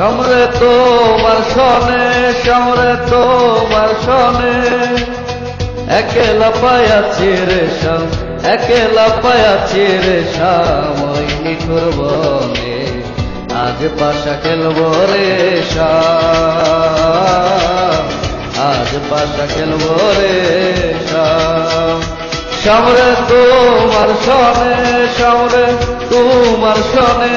সমরে তোমার সনে, সমরে তোমার সনে, একেলা পায়াছি রে শাম, একেলা পায়াছি রে শাম, ওই নিঠুর বনে আজ পাশা খেলবো রে শাম, আজ পাশা খেলবো রে শাম। সমরে তোমার সনে, সমরে তোমার সনে,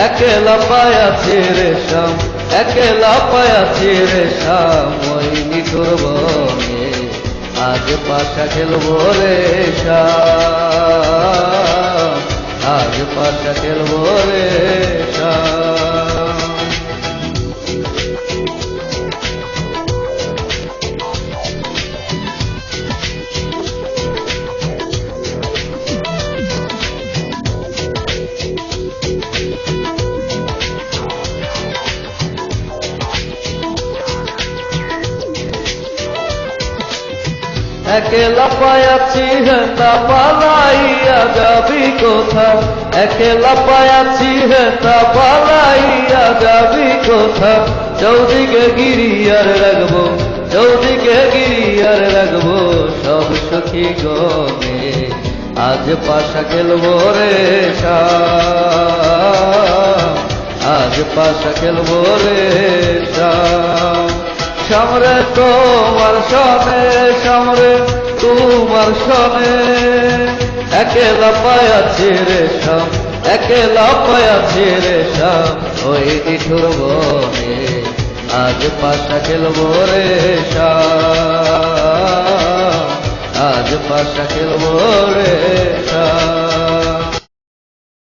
একেলা পায়াছি রে শাম, একেলা পায়াছি রে শাম, ওই নিঠুর বনে আজ পাশা খেলবো রে শাম, আজ পাশা খেলবো রে শাম। একেলা পায়াছি হেতা পালাইয়া যাবি কোথা, একেলা পায়াছি হেতা পালাইয়া যাবি কোথা, চৌদিকে গিরিয়ার রাখবো, চৌদিকে গিরিয়ার রাখবো সব সখী গনে আজ পাশা খেলবো রে শাম, আজ পাশা খেলবো রে শাম। সমরে তোমার সনে, সমরে তোমার সনে, একেলা পায়াছি রে শাম, একেলা পায়াছি রে শাম, ওই নিঠুর বনে আজ পাশা খেলবো রে শাম, আজ পাশা খেলবো রে শাম।